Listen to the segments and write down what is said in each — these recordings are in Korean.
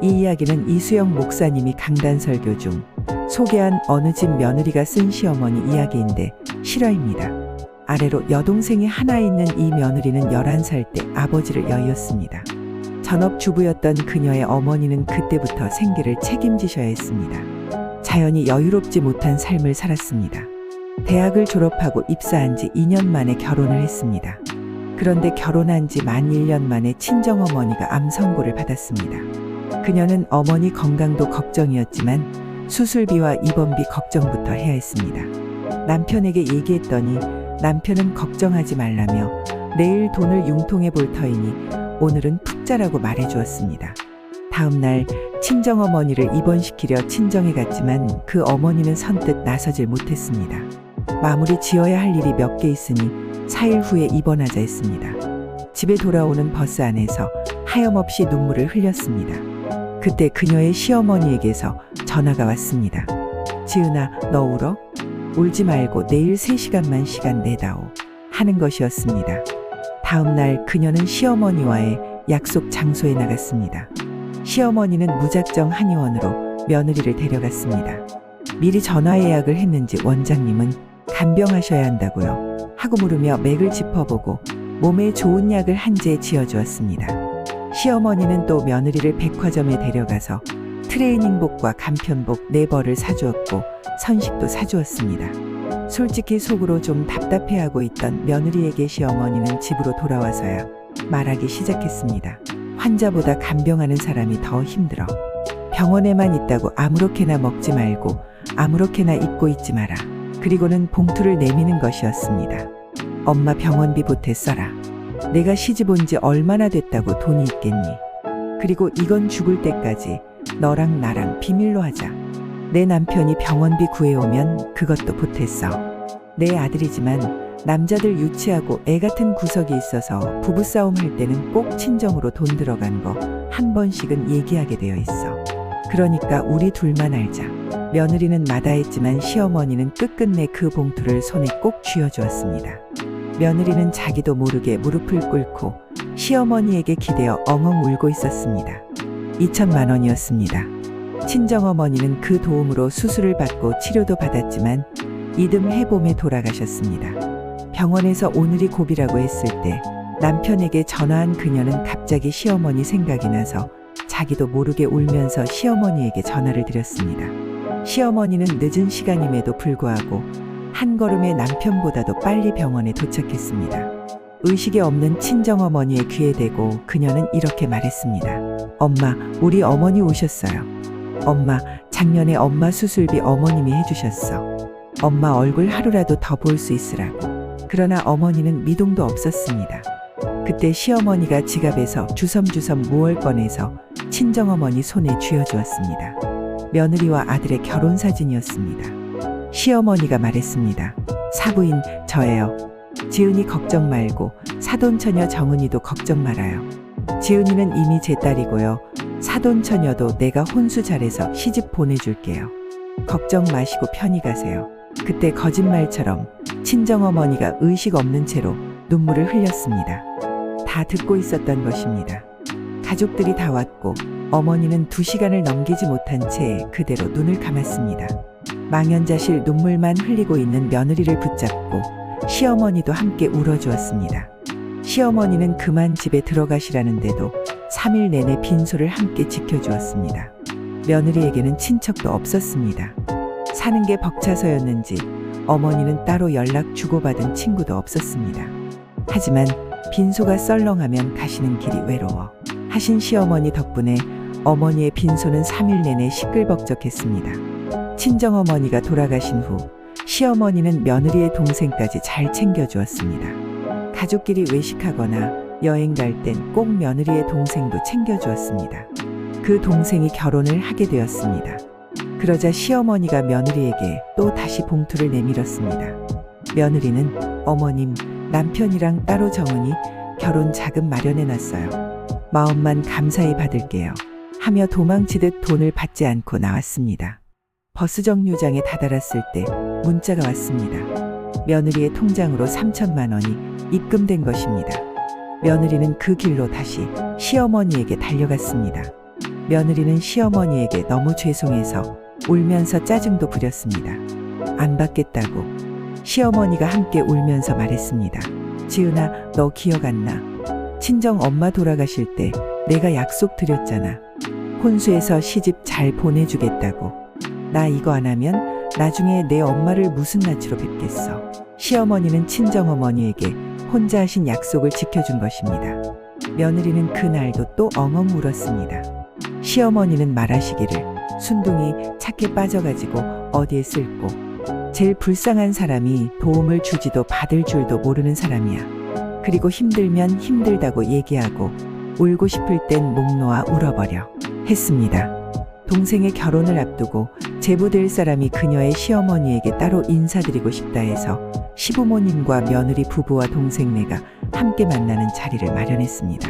이 이야기는 이수영 목사님이 강단 설교 중 소개한 어느 집 며느리가 쓴 시어머니 이야기인데 실화입니다. 아래로 여동생이 하나 있는 이 며느리는 11살 때 아버지를 여의었습니다. 전업주부였던 그녀의 어머니는 그때부터 생계를 책임지셔야 했습니다. 자연히 여유롭지 못한 삶을 살았습니다. 대학을 졸업하고 입사한 지 2년 만에 결혼을 했습니다. 그런데 결혼한 지 만 1년 만에 친정어머니가 암 선고를 받았습니다. 그녀는 어머니 건강도 걱정이었지만 수술비와 입원비 걱정부터 해야 했습니다. 남편에게 얘기했더니 남편은 걱정하지 말라며 내일 돈을 융통해 볼 터이니 오늘은 푹 자라고 말해주었습니다. 다음 날 친정어머니를 입원시키려 친정에 갔지만 그 어머니는 선뜻 나서질 못했습니다. 마무리 지어야 할 일이 몇 개 있으니 4일 후에 입원하자 했습니다. 집에 돌아오는 버스 안에서 하염없이 눈물을 흘렸습니다. 그때 그녀의 시어머니에게서 전화가 왔습니다. 지은아, 너 울어? 울지 말고 내일 3시간만 시간 내다오 하는 것이었습니다. 다음 날 그녀는 시어머니와의 약속 장소에 나갔습니다. 시어머니는 무작정 한의원으로 며느리를 데려갔습니다. 미리 전화 예약을 했는지 원장님은 간병하셔야 한다고요 하고 물으며 맥을 짚어보고 몸에 좋은 약을 한 재 지어주었습니다. 시어머니는 또 며느리를 백화점에 데려가서 트레이닝복과 간편복 4벌을 사주었고 선식도 사주었습니다. 솔직히 속으로 좀 답답해하고 있던 며느리에게 시어머니는 집으로 돌아와서야 말하기 시작했습니다. 환자보다 간병하는 사람이 더 힘들어. 병원에만 있다고 아무렇게나 먹지 말고 아무렇게나 입고 있지 마라. 그리고는 봉투를 내미는 것이었습니다. 엄마 병원비 보태 써라. 내가 시집 온 지 얼마나 됐다고 돈이 있겠니? 그리고 이건 죽을 때까지 너랑 나랑 비밀로 하자. 내 남편이 병원비 구해오면 그것도 보태 써. 내 아들이지만 남자들 유치하고 애 같은 구석이 있어서 부부싸움 할 때는 꼭 친정으로 돈 들어간 거 한 번씩은 얘기하게 되어 있어. 그러니까 우리 둘만 알자. 며느리는 마다했지만 시어머니는 끝끝내 그 봉투를 손에 꼭 쥐어주었습니다. 며느리는 자기도 모르게 무릎을 꿇고 시어머니에게 기대어 엉엉 울고 있었습니다. 2천만 원이었습니다. 친정어머니는 그 도움으로 수술을 받고 치료도 받았지만 이듬 해봄에 돌아가셨습니다. 병원에서 오늘이 고비라고 했을 때 남편에게 전화한 그녀는 갑자기 시어머니 생각이 나서 자기도 모르게 울면서 시어머니에게 전화를 드렸습니다. 시어머니는 늦은 시간임에도 불구하고 한 걸음에 남편보다도 빨리 병원에 도착했습니다. 의식이 없는 친정어머니의 귀에 대고 그녀는 이렇게 말했습니다. 엄마, 우리 어머니 오셨어요. 엄마, 작년에 엄마 수술비 어머님이 해주셨어. 엄마 얼굴 하루라도 더 볼 수 있으라고. 그러나 어머니는 미동도 없었습니다. 그때 시어머니가 지갑에서 주섬주섬 무얼 꺼내서 친정어머니 손에 쥐어주었습니다. 며느리와 아들의 결혼사진이었습니다. 시어머니가 말했습니다. 사부인 저예요. 지은이 걱정 말고 사돈처녀 정은이도 걱정 말아요. 지은이는 이미 제 딸이고요. 사돈처녀도 내가 혼수 잘해서 시집 보내줄게요. 걱정 마시고 편히 가세요. 그때 거짓말처럼 친정어머니가 의식 없는 채로 눈물을 흘렸습니다. 다 듣고 있었던 것입니다. 가족들이 다 왔고 어머니는 2시간을 넘기지 못한 채 그대로 눈을 감았습니다. 망연자실 눈물만 흘리고 있는 며느리를 붙잡고 시어머니도 함께 울어주었습니다. 시어머니는 그만 집에 들어가시라는데도 3일 내내 빈소를 함께 지켜주었습니다. 며느리에게는 친척도 없었습니다. 사는 게 벅차서였는지 어머니는 따로 연락 주고받은 친구도 없었습니다. 하지만 빈소가 썰렁하면 가시는 길이 외로워 하신 시어머니 덕분에 어머니의 빈소는 3일 내내 시끌벅적했습니다. 친정어머니가 돌아가신 후 시어머니는 며느리의 동생까지 잘 챙겨주었습니다. 가족끼리 외식하거나 여행 갈 땐 꼭 며느리의 동생도 챙겨주었습니다. 그 동생이 결혼을 하게 되었습니다. 그러자 시어머니가 며느리에게 또 다시 봉투를 내밀었습니다. 며느리는 어머님, 남편이랑 따로 정은이 결혼 자금 마련해놨어요. 마음만 감사히 받을게요. 하며 도망치듯 돈을 받지 않고 나왔습니다. 버스 정류장에 다다랐을 때 문자가 왔습니다. 며느리의 통장으로 3천만 원이 입금된 것입니다. 며느리는 그 길로 다시 시어머니에게 달려갔습니다. 며느리는 시어머니에게 너무 죄송해서 울면서 짜증도 부렸습니다. 안 받겠다고. 시어머니가 함께 울면서 말했습니다. 지은아, 너 기억 안 나? 친정 엄마 돌아가실 때 내가 약속 드렸잖아. 혼수해서 시집 잘 보내주겠다고. 나 이거 안 하면 나중에 내 엄마를 무슨 낯으로 뵙겠어. 시어머니는 친정어머니에게 혼자 하신 약속을 지켜준 것입니다. 며느리는 그날도 또 엉엉 울었습니다. 시어머니는 말하시기를 순둥이 착해 빠져가지고 어디에 쓸고 제일 불쌍한 사람이 도움을 주지도 받을 줄도 모르는 사람이야. 그리고 힘들면 힘들다고 얘기하고 울고 싶을 땐 목 놓아 울어버려 했습니다. 동생의 결혼을 앞두고 제부될 사람이 그녀의 시어머니에게 따로 인사드리고 싶다 해서 시부모님과 며느리 부부와 동생네가 함께 만나는 자리를 마련했습니다.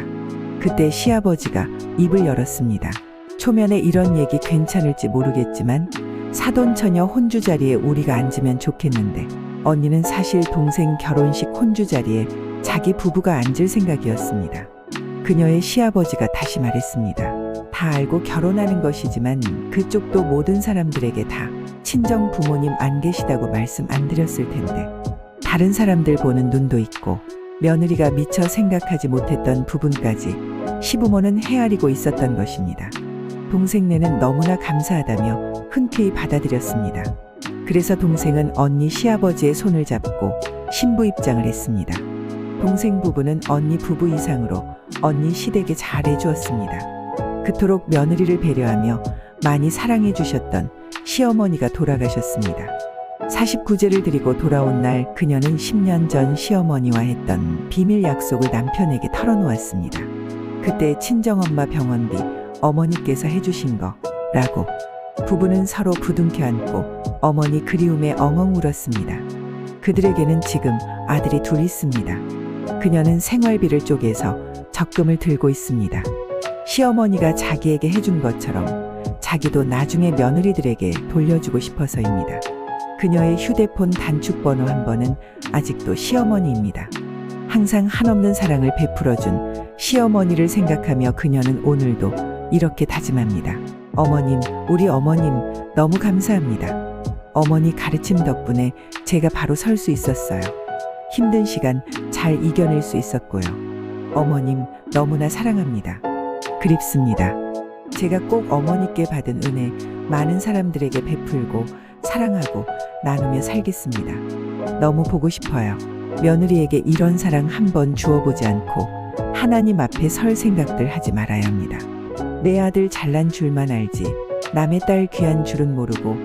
그때 시아버지가 입을 열었습니다. 초면에 이런 얘기 괜찮을지 모르겠지만 사돈처녀 혼주 자리에 우리가 앉으면 좋겠는데 언니는 사실 동생 결혼식 혼주 자리에 자기 부부가 앉을 생각이었습니다. 그녀의 시아버지가 다시 말했습니다. 다 알고 결혼하는 것이지만 그쪽도 모든 사람들에게 다 친정 부모님 안 계시다고 말씀 안 드렸을 텐데 다른 사람들 보는 눈도 있고 며느리가 미처 생각하지 못했던 부분까지 시부모는 헤아리고 있었던 것입니다. 동생네는 너무나 감사하다며 흔쾌히 받아들였습니다. 그래서 동생은 언니 시아버지의 손을 잡고 신부 입장을 했습니다. 동생 부부는 언니 부부 이상으로 언니 시댁에 잘해 주었습니다. 그토록 며느리를 배려하며 많이 사랑해 주셨던 시어머니가 돌아가셨습니다. 49제를 드리고 돌아온 날 그녀는 10년 전 시어머니와 했던 비밀 약속을 남편에게 털어놓았습니다. 그때 친정엄마 병원비 어머니께서 해주신 거라고. 부부는 서로 부둥켜 안고 어머니 그리움에 엉엉 울었습니다. 그들에게는 지금 아들이 둘 있습니다. 그녀는 생활비를 쪼개서 적금을 들고 있습니다. 시어머니가 자기에게 해준 것처럼 자기도 나중에 며느리들에게 돌려주고 싶어서입니다. 그녀의 휴대폰 단축번호 한 번은 아직도 시어머니입니다. 항상 한없는 사랑을 베풀어준 시어머니를 생각하며 그녀는 오늘도 이렇게 다짐합니다. 어머님, 우리 어머님 너무 감사합니다. 어머니 가르침 덕분에 제가 바로 설 수 있었어요. 힘든 시간 잘 이겨낼 수 있었고요. 어머님 너무나 사랑합니다. 그립습니다. 제가 꼭 어머니께 받은 은혜 많은 사람들에게 베풀고 사랑하고 나누며 살겠습니다. 너무 보고 싶어요. 며느리에게 이런 사랑 한번 주어보지 않고 하나님 앞에 설 생각들 하지 말아야 합니다. 내 아들 잘난 줄만 알지 남의 딸 귀한 줄은 모르고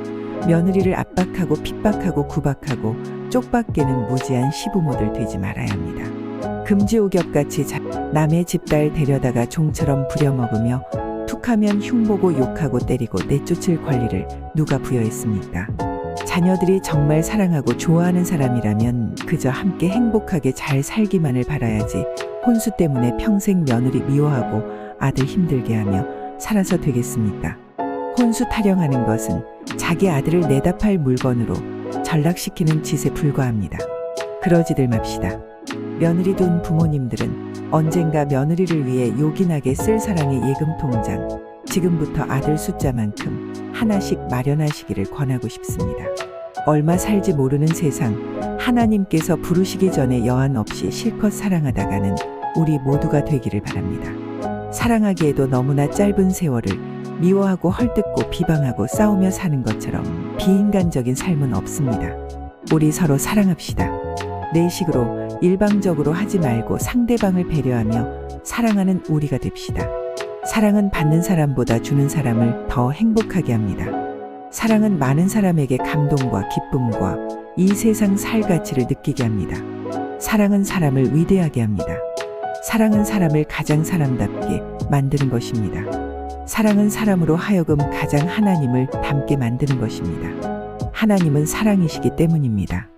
며느리를 압박하고 핍박하고 구박하고 쪽박게는 무지한 시부모들 되지 말아야 합니다. 금지옥엽같이 남의 집딸 데려다가 종처럼 부려먹으며 툭하면 흉보고 욕하고 때리고 내쫓을 권리를 누가 부여했습니까? 자녀들이 정말 사랑하고 좋아하는 사람이라면 그저 함께 행복하게 잘 살기만을 바라야지 혼수 때문에 평생 며느리 미워하고 아들 힘들게 하며 살아서 되겠습니까? 혼수 타령하는 것은 자기 아들을 내다 팔 물건으로 전락시키는 짓에 불과합니다. 그러지들 맙시다. 며느리 둔 부모님들은 언젠가 며느리를 위해 요긴하게 쓸 사랑의 예금 통장 지금부터 아들 숫자만큼 하나씩 마련하시기를 권하고 싶습니다. 얼마 살지 모르는 세상 하나님께서 부르시기 전에 여한 없이 실컷 사랑하다가는 우리 모두가 되기를 바랍니다. 사랑하기에도 너무나 짧은 세월을 미워하고 헐뜯고 비방하고 싸우며 사는 것처럼 비인간적인 삶은 없습니다. 우리 서로 사랑합시다. 내 식으로 일방적으로 하지 말고 상대방을 배려하며 사랑하는 우리가 됩시다. 사랑은 받는 사람보다 주는 사람을 더 행복하게 합니다. 사랑은 많은 사람에게 감동과 기쁨과 이 세상 살 가치를 느끼게 합니다. 사랑은 사람을 위대하게 합니다. 사랑은 사람을 가장 사람답게 만드는 것입니다. 사랑은 사람으로 하여금 가장 하나님을 닮게 만드는 것입니다. 하나님은 사랑이시기 때문입니다.